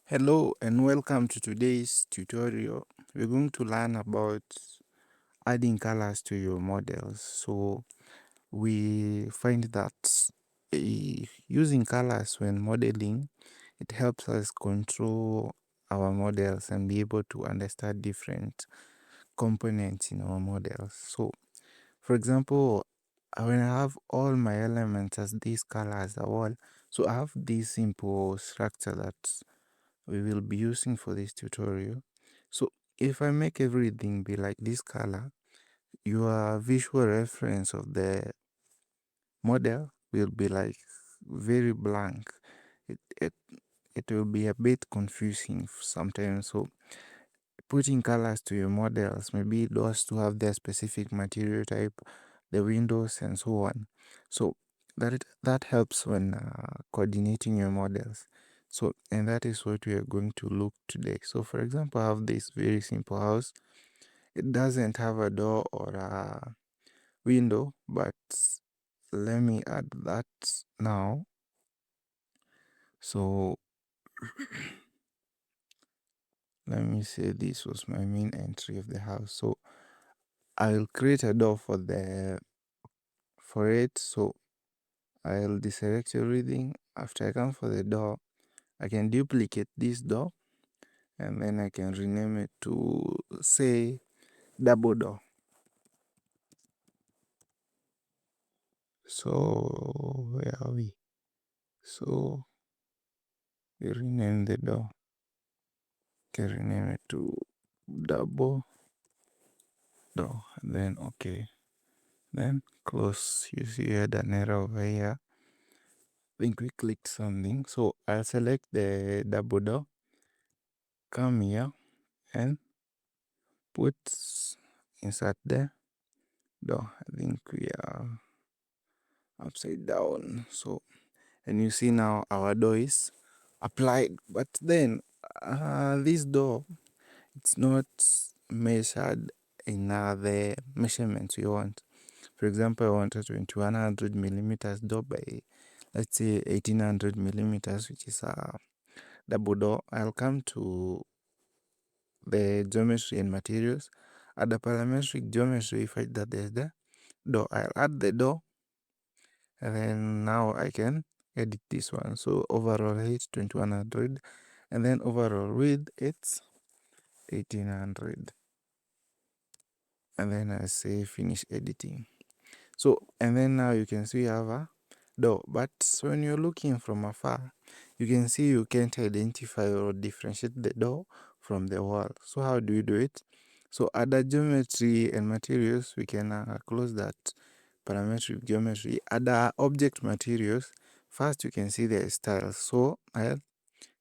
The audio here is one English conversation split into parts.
Hello and welcome to today's tutorial. We're going to learn about adding colors to your models. So we find that using colors when modeling, it helps us control our models and be able to understand different components in our models. So for example, when I have all my elements as these colors are all, so I have this simple structure that we will be using for this tutorial. So if I make everything be like this color, your visual reference of the model will be like very blank. It, it, it will be a bit confusing sometimes. So putting colors to your models, maybe those to have their specific material type, the windows and so on. So that helps when coordinating your models. So, and that is what we are going to look today. So for example, I have this very simple house. It doesn't have a door or a window, but let me add that now. So let me say this was my main entry of the house. So I'll create a door for it. So I'll deselect everything. After I come for the door, I can duplicate this door and then I can rename it to say double door. So where are we? So we rename the door. Okay, rename it to double door. And then okay. Then close. You see you had an error over here. I think we clicked something. So I'll select the double door. Come here and put insert the door. I think we are upside down. So, and you see now our door is applied, but then this door, it's not measured in the measurements we want. For example, I want a 2100 millimeters door by, let's say, 1800 millimeters, which is a double door. I'll come to the geometry and materials. Add the parametric geometry. If I that there's the door, I'll add the door, and then now I can edit this one. So overall height 2100, and then overall width it's 1800, and then I say finish editing. So, and then now you can see we have a door, but when you're looking from afar, you can see you can't identify or differentiate the door from the wall. So how do you do it? So add geometry and materials, we can close that parametric geometry. Add object materials. First you can see the styles. So I'll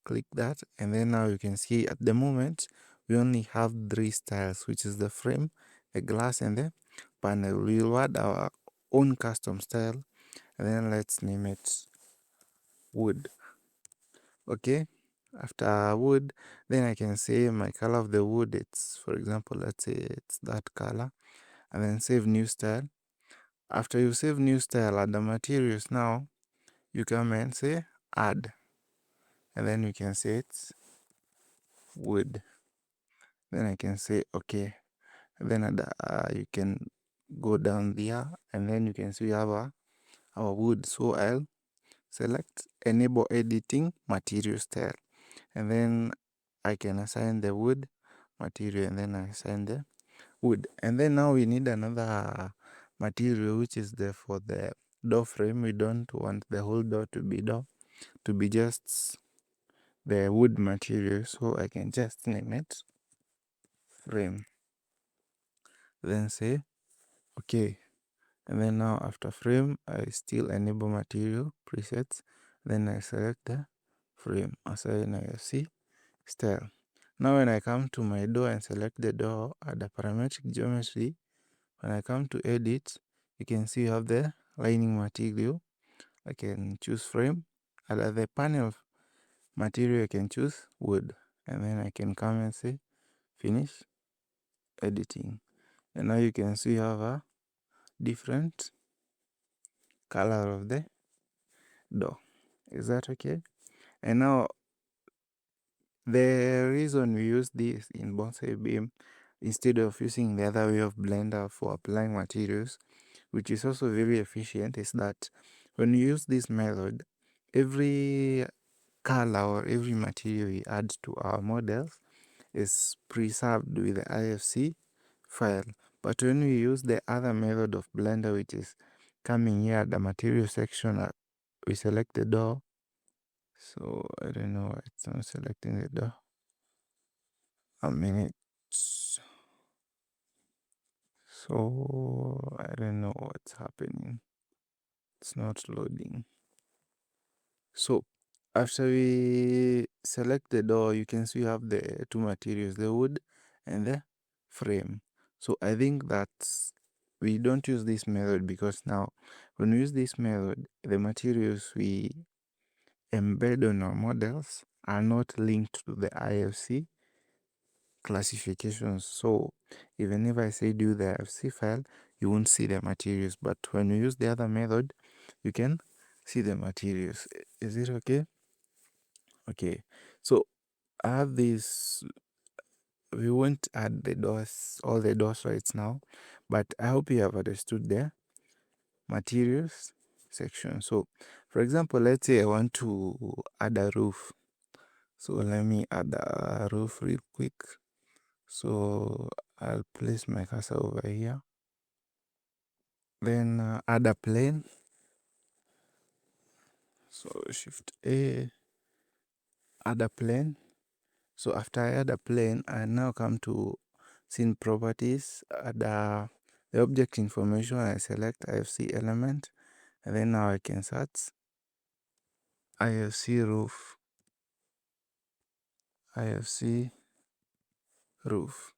click that, and then now you can see at the moment we only have 3 styles, which is the frame, the glass, and the panel. We'll add our own custom style, and then let's name it wood. Okay, after wood, then I can say my color of the wood, it's, for example, let's say it's that color, and then save new style. After you save new style, add the materials. Now you come and say add, and then you can say it's wood. Then I can say okay, and then you can go down there, and then you can see we have our wood. So I'll select enable editing material style, and then I can assign the wood material, and then I assign the wood. And then now we need another material, which is for the door frame. We don't want the whole door to be just the wood material, so I can just name it frame, then say okay. And then now after frame, I still enable material presets. Then I select the frame, assign IFC style. Now when I come to my door and select the door, add a parametric geometry. When I come to edit, you can see you have the lining material. I can choose frame. And at the panel material, I can choose wood. And then I can come and say finish editing. And now you can see you have a different color of the door. Is that okay? And now the reason we use this in Bonsai BIM instead of using the other way of Blender for applying materials, which is also very efficient, is that when you use this method, every color or every material we add to our models is preserved with the IFC file. But when we use the other method of Blender, which is coming here at the material section, we select the door. So I don't know why it's not selecting the door. A minute. So I don't know what's happening. It's not loading. So after we select the door, you can see you have the two materials, the wood and the frame. So I think that we don't use this method because now when we use this method, the materials we embed on our models are not linked to the IFC classifications. So even if I say do the IFC file, you won't see the materials. But when you use the other method, you can see the materials. Is it okay? Okay. So I have this. We won't add the doors, all the doors right now, but I hope you have understood the materials section. So for example, let's say I want to add a roof. So let me add a roof real quick. So I'll place my cursor over here. Then add a plane. So Shift A, add a plane. So after I add a plane, I now come to scene properties, add the object information. I select IFC element, and then now I can search IFC roof, IFC roof.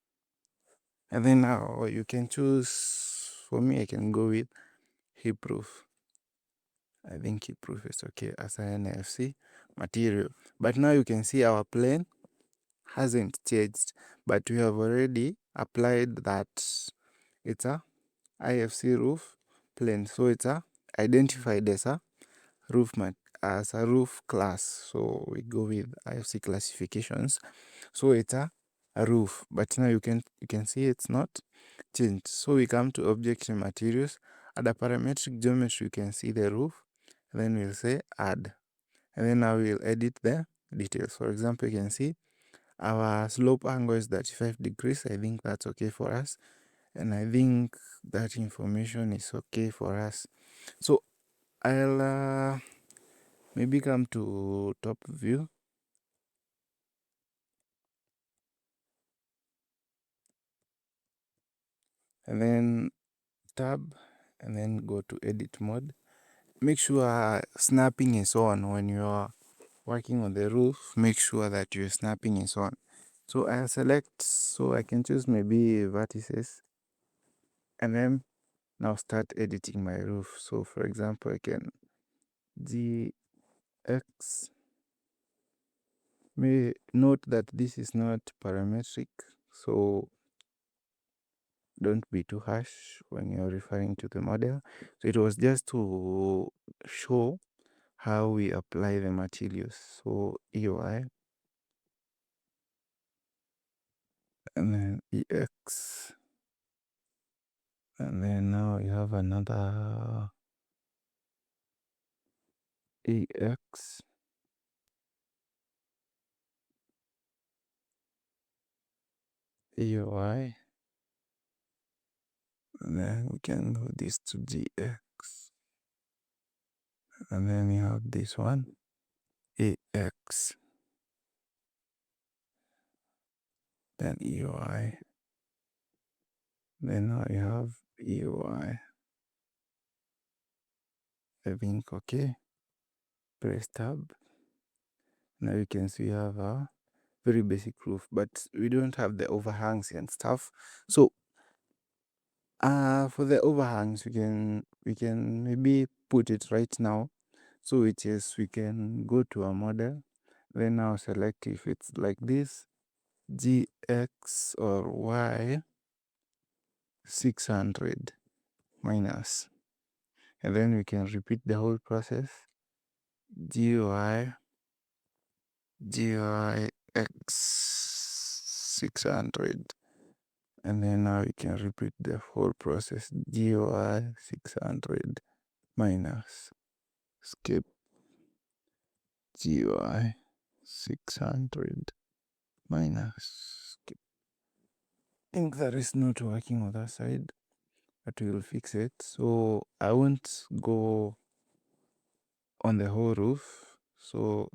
And then now you can choose, for me, I can go with hip roof. I think hip roof is okay as an IFC material. But now you can see our plane hasn't changed, but we have already applied that it's a IFC roof plane. So it's a identified as a roof class. So we go with IFC classifications. So it's a roof, but now you can see it's not changed. So we come to object and materials. At the parametric geometry, you can see the roof. Then we'll say add. And then now we'll edit the details. For example, you can see our slope angle is 35 degrees. I think that's okay for us. And I think that information is okay for us. So I'll maybe come to top view. And then tab. And then go to edit mode. Make sure snapping is on when you are working on the roof. Make sure that your snapping is on. So I'll select, so I can choose maybe vertices. And then now start editing my roof. So for example, I can GX. May note that this is not parametric, so don't be too harsh when you're referring to the model. So it was just to show how we apply the materials. So EY and then EX, and then now you have another EX, EY, and then we can do this to GX, and then you have this one EX, then EY, then now you have EY. I think okay. Press tab. Now you can see we have a very basic roof, but we don't have the overhangs and stuff. So for the overhangs, we can maybe put it right now. So which is we can go to a model, then now select if it's like this, GX or Y 600 minus, and then we can repeat the whole process, GY X 600, and then now we can repeat the whole process, GY 600 minus, skip, GY 600 minus, skip. I think that is not working on that side, but we'll fix it. So I won't go on the whole roof, so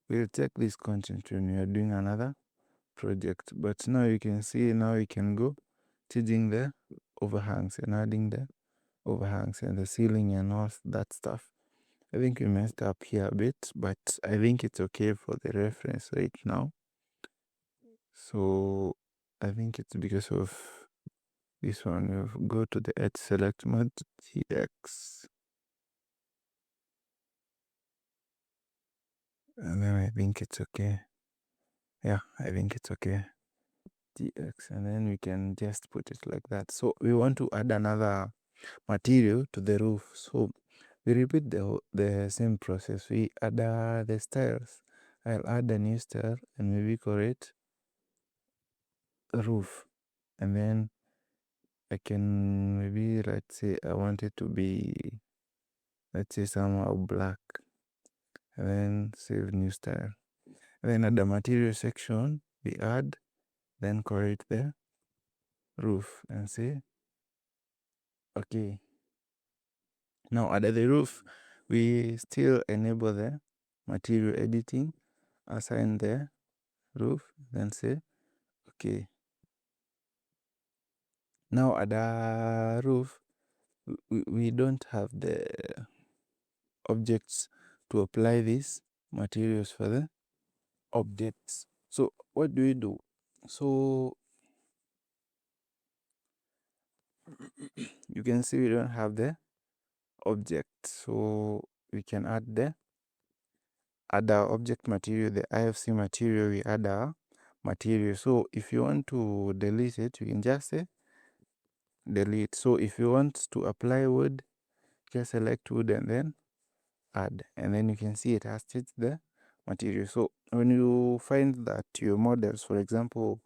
we'll check this content when we are doing another project. But now you can see, now we can go changing the overhangs and adding the overhangs and the ceiling and all that stuff. I think we messed up here a bit, but I think it's okay for the reference right now. So I think it's because of this one. We'll go to the edge select mode, GX, and then I think it's okay. Yeah, I think it's okay. GX, and then we can just put it like that. So we want to add another material to the roof. So we repeat the same process. We add the styles. I'll add a new style and maybe call it roof. And then I can maybe, let's say I want it to be, let's say somehow black. And then save new style. And then at the material section, we add, then call it the roof and say, okay. Now under the roof, we still enable the material editing, assign the roof, then say, okay. Now at the roof, we don't have the objects to apply these materials for the objects. So what do we do? So you can see we don't have the object. So we can add our object material, the IFC material, we add our material. So if you want to delete it, you can just say delete. So if you want to apply wood, just select wood and then add, and then you can see it has changed the material. So when you find that your models, for example,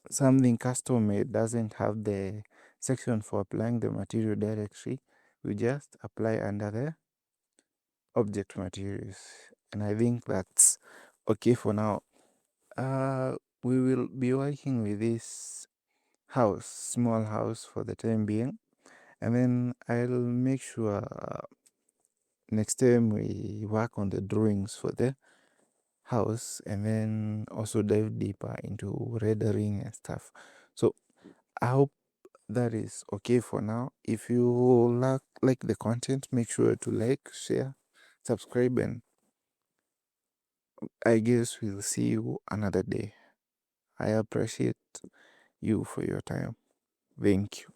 something custom made doesn't have the section for applying the material directly, we just apply under the object materials, and I think that's okay for now. We will be working with this house, small house, for the time being, and then I'll make sure next time we work on the drawings for the house, and then also dive deeper into rendering and stuff. So I hope that is okay for now. If you like the content, make sure to like, share, subscribe, and I guess we'll see you another day. I appreciate you for your time. Thank you.